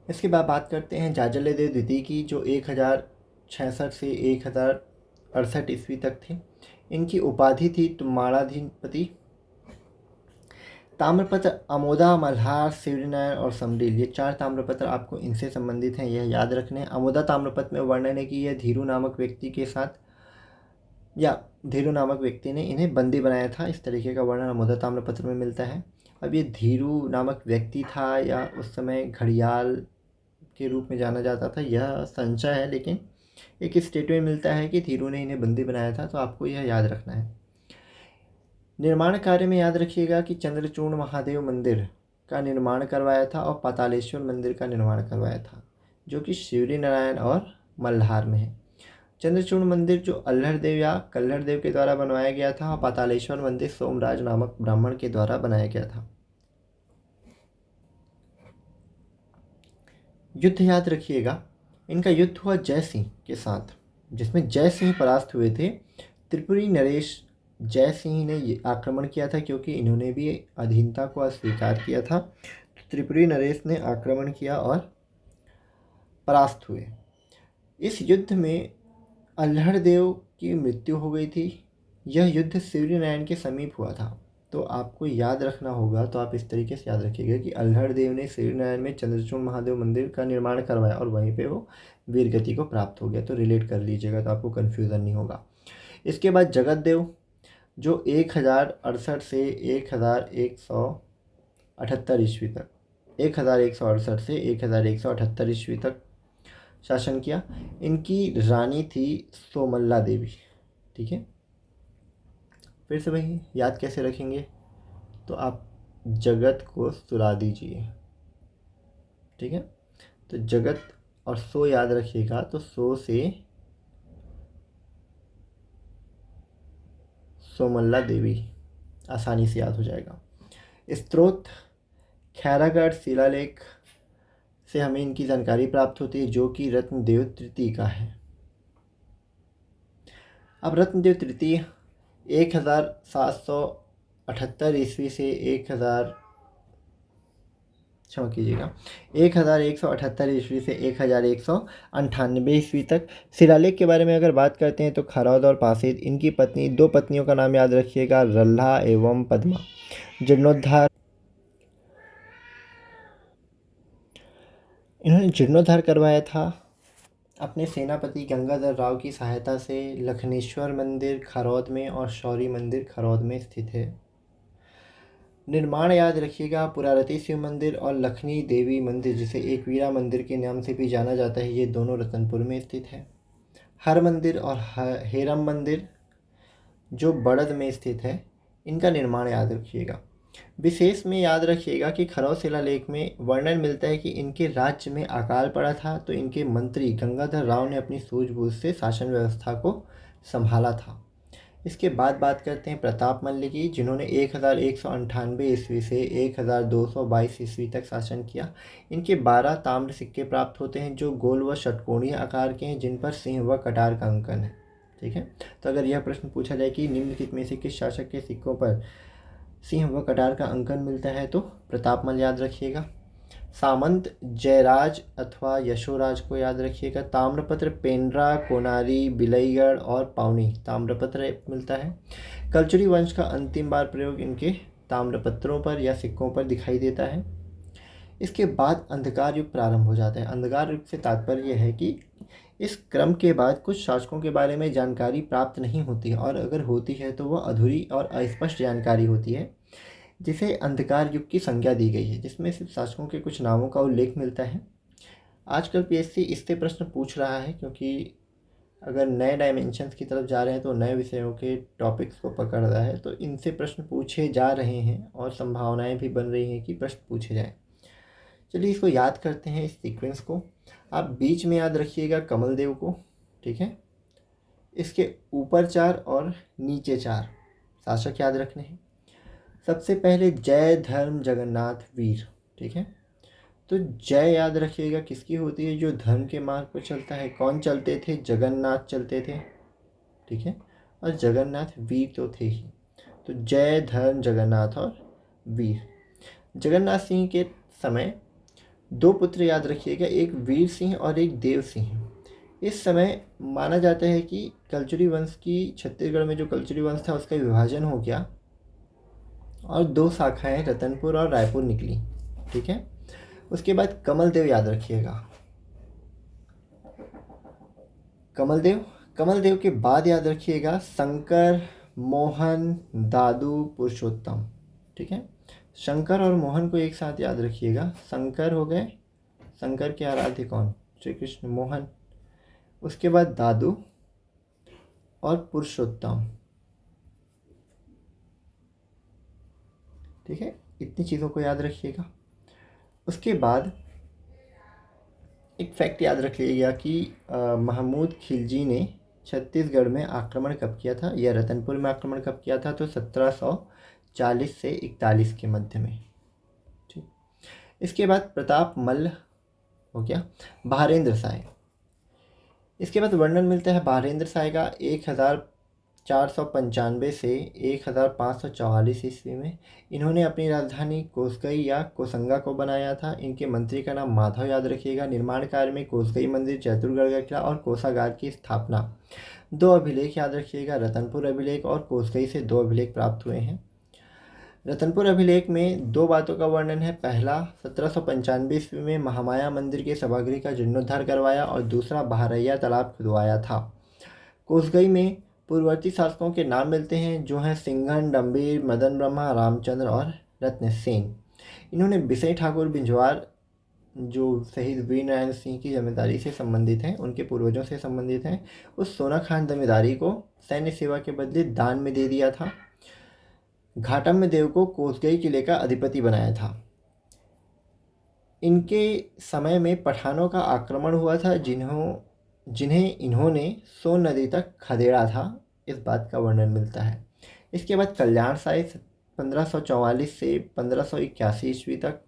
S1: इसके बाद बात करते हैं जाजल्यदेव द्वितीय की, जो 1066 से 1068 ईस्वी तक थे। इनकी उपाधि थी तुम्माड़ाधिपति। ताम्रपत्र अमोदा, मल्हार, शिवरीनारायण और समरील, ये 4 ताम्रपत्र आपको इनसे संबंधित हैं, यह याद रखने हैं। अमोदा ताम्रपत्र में वर्णन है कि यह धीरू नामक व्यक्ति के साथ या धीरू नामक व्यक्ति ने इन्हें बंदी बनाया था। इस तरीके का वर्णन अमोदा ताम्रपत्र में मिलता है। अब ये धीरू नामक व्यक्ति था या उस समय घड़ियाल के रूप में जाना जाता था, यह संशय है, लेकिन एक स्टेटमेंट मिलता है कि धीरू ने इन्हें बंदी बनाया था, तो आपको यह याद रखना है। निर्माण कार्य में याद रखिएगा कि चंद्रचूड़ महादेव मंदिर का निर्माण करवाया था और पातालेश्वर मंदिर का निर्माण करवाया था, जो कि शिवरी नारायण और मल्हार में है। चंद्रचूड़ मंदिर जो अल्हड़ देव या कल्हड़ देव के द्वारा बनवाया गया था, और पातालेश्वर मंदिर सोमराज नामक ब्राह्मण के द्वारा बनाया गया था। युद्ध याद रखिएगा, इनका युद्ध हुआ जय सिंह के साथ, जिसमें जय सिंह परास्त हुए थे। त्रिपुरी नरेश जय सिंह ने ये आक्रमण किया था, क्योंकि इन्होंने भी अधीनता को अस्वीकार किया था। त्रिपुरी नरेश ने आक्रमण किया और परास्त हुए। इस युद्ध में अल्हड़ देव की मृत्यु हो गई थी। यह युद्ध शिवरी नारायण के समीप हुआ था, तो आपको याद रखना होगा। तो आप इस तरीके से याद रखिएगा कि अल्हड़ देव ने शिवरी नारायण में चंद्रचूड़ महादेव मंदिर का निर्माण करवाया और वहीं पे वो वीरगति को प्राप्त हो गया। तो रिलेट कर लीजिएगा, तो आपको कन्फ्यूज़न नहीं होगा। इसके बाद जगत देव जो 1068 से 1178 ईस्वी तक 1168 से 1178 ईस्वी तक शासन किया। इनकी रानी थी सोमल्ला देवी। ठीक है, फिर से वही याद कैसे रखेंगे, तो आप जगत को सुला दीजिए। ठीक है, तो जगत और सो याद रखिएगा, तो सो से सोमल्ला देवी आसानी से याद हो जाएगा। स्त्रोत खैरागढ़ शिलालेख से हमें इनकी जानकारी प्राप्त होती है, जो कि रत्नदेव तृतीय का है। अब रत्नदेव तृतीय 1778 ईस्वी से 1178 ईस्वी से 1198 ईस्वी तक। शिलालेख के बारे में अगर बात करते हैं तो खरौद और पासेद, इनकी पत्नी, 2 पत्नियों का नाम याद रखिएगा, रल्हा एवं पद्मा। जीर्णोद्धार, इन्होंने जीर्णोद्धार करवाया था अपने सेनापति गंगाधर राव की सहायता से। लखनेश्वर मंदिर खरौद में और शौरी मंदिर खरौद में स्थित है। निर्माण याद रखिएगा, पुरारती शिव मंदिर और लखनी देवी मंदिर, जिसे एकवीरा मंदिर के नाम से भी जाना जाता है, ये दोनों रतनपुर में स्थित है। हर मंदिर और हेरम मंदिर जो बड़द में स्थित है, इनका निर्माण याद रखिएगा। विशेष में याद रखिएगा कि खरौद शिलालेख में वर्णन मिलता है कि इनके राज्य में अकाल पड़ा था, तो इनके मंत्री गंगाधर राव ने अपनी सूझबूझ से शासन व्यवस्था को संभाला था। इसके बाद बात करते हैं प्रताप मल्ल की, जिन्होंने 1198 ईस्वी से 1222 ईस्वी तक शासन किया। इनके 12 ताम्र सिक्के प्राप्त होते हैं, जो गोल व षटकोणीय आकार के हैं, जिन पर सिंह व कटार का अंकन है। ठीक है, तो अगर यह प्रश्न पूछा जाए कि निम्नलिखित में से किस शासक के सिक्कों पर सिंह व कटार का अंकन मिलता है, तो प्रताप मल्ल याद रखिएगा। सामंत जयराज अथवा यशोराज को याद रखिएगा। ताम्रपत्र पेंड्रा, कोनारी, बिलईगढ़ और पावनी ताम्रपत्र मिलता है। कल्चुरी वंश का अंतिम बार प्रयोग इनके ताम्रपत्रों पर या सिक्कों पर दिखाई देता है। इसके बाद अंधकार युग प्रारंभ हो जाता है। अंधकार युग से तात्पर्य यह है कि इस क्रम के बाद कुछ शासकों के बारे में जानकारी प्राप्त नहीं होती है, और अगर होती है तो वह अधूरी और अस्पष्ट जानकारी होती है, जिसे अंधकार युग की संज्ञा दी गई है, जिसमें सिर्फ शासकों के कुछ नामों का उल्लेख मिलता है। आजकल पीएससी इससे प्रश्न पूछ रहा है, क्योंकि अगर नए डायमेंशंस की तरफ जा रहे हैं तो नए विषयों के टॉपिक्स को पकड़ रहा है, तो इनसे प्रश्न पूछे जा रहे हैं और संभावनाएं भी बन रही हैं कि प्रश्न पूछे जाएं। चलिए इसको याद करते हैं, इस सीक्वेंस को। आप बीच में याद रखिएगा कमल देव को, ठीक है। इसके ऊपर 4 और नीचे 4 शासक याद रखने हैं। सबसे पहले जय धर्म जगन्नाथ वीर, ठीक है। तो जय याद रखिएगा किसकी होती है, जो धर्म के मार्ग पर चलता है। कौन चलते थे, जगन्नाथ चलते थे, ठीक है। और जगन्नाथ वीर तो थे ही, तो जय धर्म जगन्नाथ और वीर। जगन्नाथ सिंह के समय 2 पुत्र याद रखिएगा, एक वीर सिंह और एक देव सिंह। इस समय माना जाता है कि कलचुरी वंश की, छत्तीसगढ़ में जो कलचुरी वंश था उसका विभाजन हो गया और 2 शाखाएं रतनपुर और रायपुर निकली, ठीक है। उसके बाद कमल देव याद रखिएगा, कमल देव के बाद याद रखिएगा शंकर, मोहन, दादू, पुरुषोत्तम, ठीक है। शंकर और मोहन को एक साथ याद रखिएगा। शंकर हो गए, शंकर के आराध्य कौन, श्री कृष्ण, मोहन। उसके बाद दादू और पुरुषोत्तम, ठीक है। इतनी चीज़ों को याद रखिएगा। उसके बाद एक फैक्ट याद रखिएगा कि महमूद खिलजी ने छत्तीसगढ़ में आक्रमण कब किया था, या रतनपुर में आक्रमण कब किया था, तो 1740 से 41 के मध्य में, ठीक। इसके बाद प्रताप मल्ल हो गया। बहारेंद्र साय, इसके बाद वर्णन मिलता है बहारेंद्र साय का 1495 से 1544 ईस्वी में। इन्होंने अपनी राजधानी कोसगई या कोसंगा को बनाया था। इनके मंत्री का नाम माधव याद रखिएगा। निर्माण कार्य में कोसगई मंदिर, जैतुरगढ़ का किला और कोषागार की स्थापना। 2 अभिलेख याद रखिएगा, रतनपुर अभिलेख और कोसगई से 2 अभिलेख प्राप्त हुए हैं। रतनपुर अभिलेख में 2 बातों का वर्णन है। पहला, 1795 ईस्वी में महामाया मंदिर के सभागृह का जीर्णोद्धार करवाया, और दूसरा बहरैया तालाब खुदवाया था। कोसगई में पूर्ववर्ती शासकों के नाम मिलते हैं, जो हैं सिंघन, डंबीर, मदन ब्रह्मा, रामचंद्र और रत्नसेन। इन्होंने बिसई ठाकुर बिंजवार, जो शहीद वीरनारायण सिंह की जमींदारी से संबंधित हैं, उनके पूर्वजों से संबंधित हैं, उस सोना खान जमींदारी को सैन्य सेवा के बदले दान में दे दिया था। घाटम देव को कोसगई किले का अधिपति बनाया था। इनके समय में पठानों का आक्रमण हुआ था, जिन्हें इन्होंने सोन नदी तक खदेड़ा था, इस बात का वर्णन मिलता है। इसके बाद कल्याण साय 1544 से 1581 ईस्वी तक।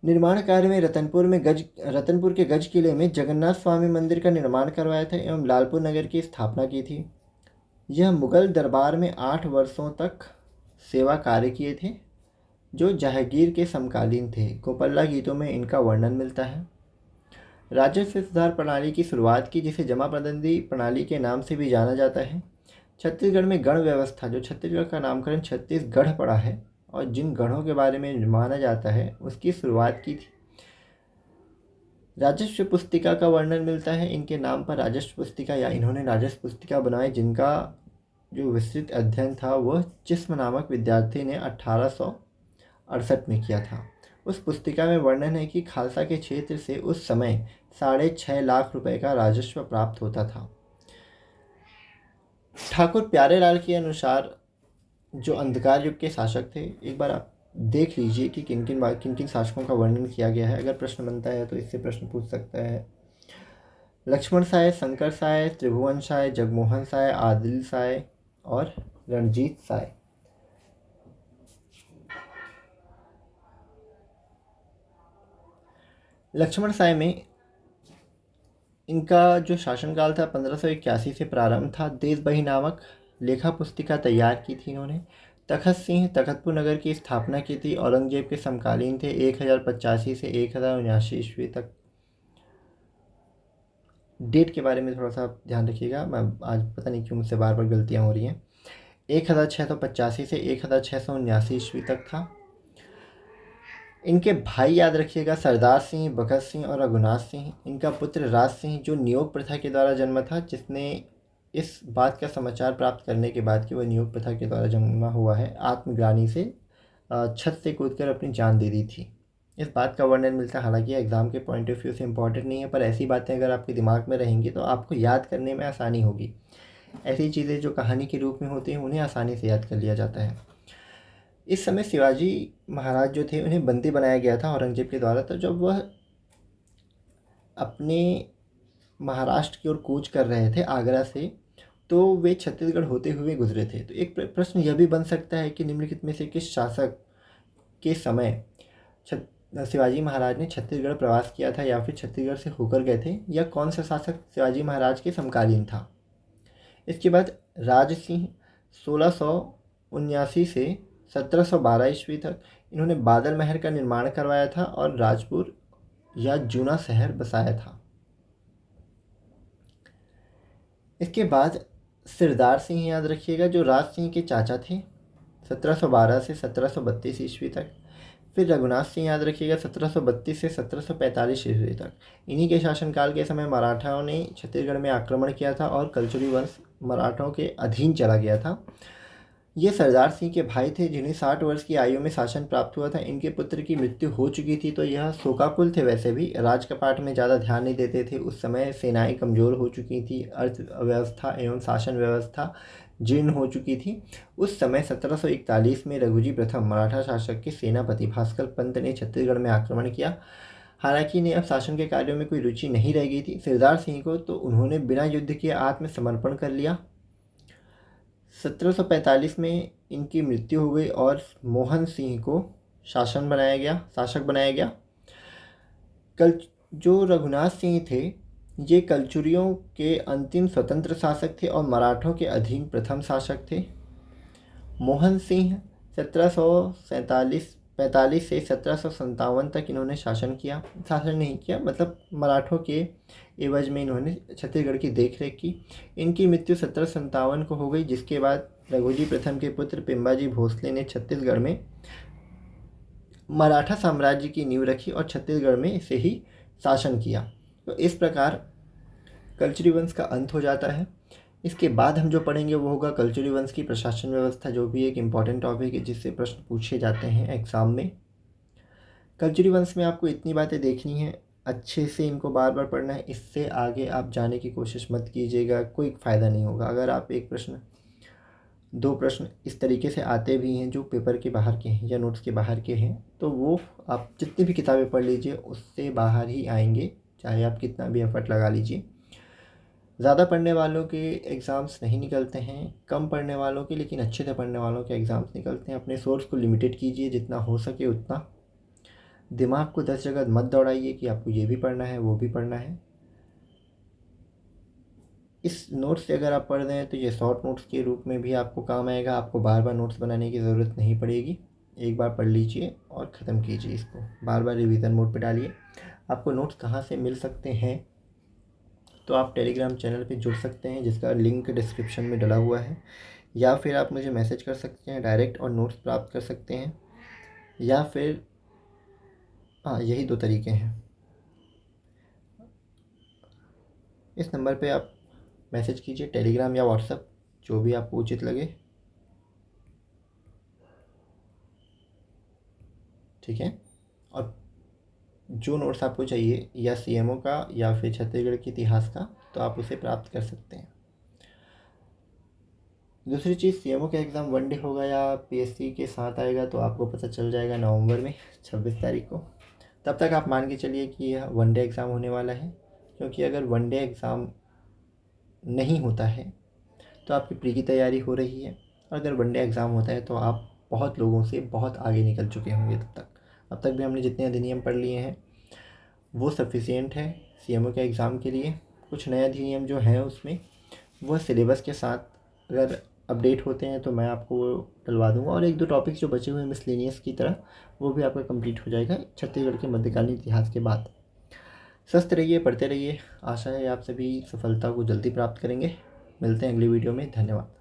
S1: निर्माण कार्य में रतनपुर के गज किले में जगन्नाथ स्वामी मंदिर का निर्माण करवाया था एवं लालपुर नगर की स्थापना की थी। यह मुगल दरबार में 8 वर्षों तक सेवा कार्य किए थे, जो जहांगीर के समकालीन थे। गोपल्ला गीतों में इनका वर्णन मिलता है। राजस्व सुधार प्रणाली की शुरुआत की, जिसे जमाबंदी प्रणाली के नाम से भी जाना जाता है। छत्तीसगढ़ में गण व्यवस्था, जो छत्तीसगढ़ का नामकरण छत्तीसगढ़ पड़ा है और जिन गढ़ों के बारे में माना जाता है, उसकी शुरुआत की थी। राजस्व पुस्तिका का वर्णन मिलता है। इनके नाम पर राजस्व पुस्तिका या इन्होंने राजस्व पुस्तिका बनाई, जिनका जो विस्तृत अध्ययन था वह जिस्म नामक विद्यार्थी ने 1868 में किया था। उस पुस्तिका में वर्णन है कि खालसा के क्षेत्र से उस समय 6.5 लाख रुपए का राजस्व प्राप्त होता था। ठाकुर प्यारेलाल के अनुसार जो अंधकार युग के शासक थे, एक बार आप देख लीजिए कि किन किन शासकों का वर्णन किया गया है। अगर प्रश्न बनता है तो इससे प्रश्न पूछ सकता है। लक्ष्मण साय, शंकर साय, त्रिभुवन साय, जगमोहन साय, आदिल साय और रणजीत साय। लक्ष्मण साय में इनका जो शासनकाल था 1581 से प्रारंभ था। देशबही नामक लेखा पुस्तिका तैयार की थी इन्होंने। तखत सिंह तखतपुर नगर की स्थापना की थी। औरंगजेब के समकालीन थे। 1085 से 1079 ईस्वी तक। डेट के बारे में थोड़ा सा ध्यान रखिएगा, मैं आज पता नहीं क्यों मुझसे बार बार गलतियाँ हो रही हैं। 1685 से 1679 ईस्वी तक था। इनके भाई याद रखिएगा, सरदार सिंह, भगत सिंह और रघुनाथ सिंह। इनका पुत्र राज सिंह जो नियोग प्रथा के द्वारा जन्मा था, जिसने इस बात का समाचार प्राप्त करने के बाद कि वह नियोग प्रथा के द्वारा जन्मा हुआ है, आत्मग्लानि से छत से कूदकर अपनी जान दे दी थी। इस बात का वर्णन मिलता है, हालांकि एग्ज़ाम के पॉइंट ऑफ व्यू से इम्पॉर्टेंट नहीं है, पर ऐसी बातें अगर आपके दिमाग में रहेंगी तो आपको याद करने में आसानी होगी। ऐसी चीज़ें जो कहानी के रूप में होती हैं उन्हें आसानी से याद कर लिया जाता है। इस समय शिवाजी महाराज जो थे उन्हें बंदी बनाया गया था औरंगजेब के द्वारा। तो जब वह अपने महाराष्ट्र की ओर कूच कर रहे थे आगरा से, तो वे छत्तीसगढ़ होते हुए गुजरे थे। तो एक प्रश्न यह भी बन सकता है कि निम्नलिखित में से किस शासक के समय शिवाजी महाराज ने छत्तीसगढ़ प्रवास किया था, या फिर छत्तीसगढ़ से होकर गए थे, या कौन सा शासक शिवाजी महाराज के समकालीन था। इसके बाद राज सिंह 1679 से 1712 ईस्वी तक इन्होंने बादल महल का निर्माण करवाया था और राजपुर या जूना शहर बसाया था। इसके बाद सिरदार सिंह याद रखिएगा, जो राज सिंह के चाचा थे, 1712 से 1732 ईस्वी तक। फिर रघुनाथ सिंह याद रखिएगा, 1732 से 1745 ईस्वी तक। इन्हीं के शासनकाल के समय मराठाओं ने छत्तीसगढ़ में आक्रमण किया था और कलचुरी वंश मराठों के अधीन चला गया था। ये सरदार सिंह के भाई थे, जिन्हें 60 वर्ष की आयु में शासन प्राप्त हुआ था। इनके पुत्र की मृत्यु हो चुकी थी, तो यह शोकाकुल थे। वैसे भी राजकपाट में ज़्यादा ध्यान नहीं देते थे। उस समय सेनाएं कमज़ोर हो चुकी थी, अर्थव्यवस्था एवं शासन व्यवस्था जीर्ण हो चुकी थी। उस समय 1741 में रघुजी प्रथम मराठा शासक के सेनापति भास्कर पंत ने छत्तीसगढ़ में आक्रमण किया। हालांकि इन्हें अब शासन के कार्यों में कोई रुचि नहीं रह गई थी सिरदार सिंह को, तो उन्होंने बिना युद्ध किए आत्मसमर्पण कर लिया। 1745 में इनकी मृत्यु हो गई और मोहन सिंह को शासक बनाया गया। जो रघुनाथ सिंह थे, ये कलचुरियों के अंतिम स्वतंत्र शासक थे और मराठों के अधीन प्रथम शासक थे। मोहन सिंह 1745 से 1757 तक इन्होंने शासन नहीं किया, मतलब मराठों के एवज में इन्होंने छत्तीसगढ़ की देखरेख की। इनकी मृत्यु 1757 को हो गई, जिसके बाद रघुजी प्रथम के पुत्र पिंबाजी भोसले ने छत्तीसगढ़ में मराठा साम्राज्य की नींव रखी और छत्तीसगढ़ में इसे ही शासन किया। तो इस प्रकार कलचुरी वंश का अंत हो जाता है। इसके बाद हम जो पढ़ेंगे वो होगा कलचुरी वंश की प्रशासन व्यवस्था, जो भी एक इम्पॉर्टेंट टॉपिक है जिससे प्रश्न पूछे जाते हैं एग्ज़ाम में। कलचुरी वंश में आपको इतनी बातें देखनी है, अच्छे से इनको बार बार पढ़ना है। इससे आगे आप जाने की कोशिश मत कीजिएगा, कोई फ़ायदा नहीं होगा। अगर आप एक प्रश्न, दो प्रश्न इस तरीके से आते भी हैं जो पेपर के बाहर के हैं या नोट्स के बाहर के हैं, तो वो आप जितनी भी किताबें पढ़ लीजिए उससे बाहर ही आएंगे, चाहे आप कितना भी एफर्ट लगा लीजिए। ज़्यादा पढ़ने वालों के एग्ज़ाम्स नहीं निकलते हैं, कम पढ़ने वालों के, लेकिन अच्छे से पढ़ने वालों के एग्ज़ाम्स निकलते हैं। अपने सोर्स को लिमिटेड कीजिए जितना हो सके उतना। दिमाग को 10 जगह मत दौड़ाइए कि आपको ये भी पढ़ना है वो भी पढ़ना है। इस नोट्स से अगर आप पढ़ रहे हैं तो ये शॉर्ट नोट्स के रूप में भी आपको काम आएगा। आपको बार बार नोट्स बनाने की ज़रूरत नहीं पड़ेगी, एक बार पढ़ लीजिए और ख़त्म कीजिए इसको, बार बार रिवीजन मोड पे डालिए। आपको नोट्स कहाँ से मिल सकते हैं, तो आप टेलीग्राम चैनल पे जुड़ सकते हैं जिसका लिंक डिस्क्रिप्शन में डला हुआ है, या फिर आप मुझे मैसेज कर सकते हैं डायरेक्ट और नोट्स प्राप्त कर सकते हैं, या फिर यही दो तरीके हैं। इस नंबर पे आप मैसेज कीजिए, टेलीग्राम या व्हाट्सएप, जो भी आपको उचित लगे। ठीक है, और जो नोट्स आपको चाहिए या सीएमओ का या फिर छत्तीसगढ़ के इतिहास का, तो आप उसे प्राप्त कर सकते हैं। दूसरी चीज़, सीएमओ का एग्ज़ाम वनडे होगा या पीएससी के साथ आएगा, तो आपको पता चल जाएगा नवंबर में 26 तारीख को। तब तक आप मान के चलिए कि यह वनडे एग्ज़ाम होने वाला है, क्योंकि अगर वनडे एग्ज़ाम नहीं होता है तो आपकी प्री की तैयारी हो रही है, और अगर वनडे एग्ज़ाम होता है तो आप बहुत लोगों से बहुत आगे निकल चुके होंगे तब तक। अब तक भी हमने जितने अधिनियम पढ़ लिए हैं वो सफिशिएंट है सीएमओ के एग्ज़ाम के लिए। कुछ नए अधिनियम जो हैं उसमें वह सिलेबस के साथ अगर अपडेट होते हैं तो मैं आपको डलवा दूंगा, और एक दो टॉपिक्स जो बचे हुए हैं मिसलेनियस की तरह, वो भी आपका कंप्लीट हो जाएगा छत्तीसगढ़ के मध्यकालीन इतिहास के बाद। स्वस्थ रहिए, पढ़ते रहिए। आशा है आप सभी सफलता को जल्दी प्राप्त करेंगे। मिलते हैं अगली वीडियो में। धन्यवाद।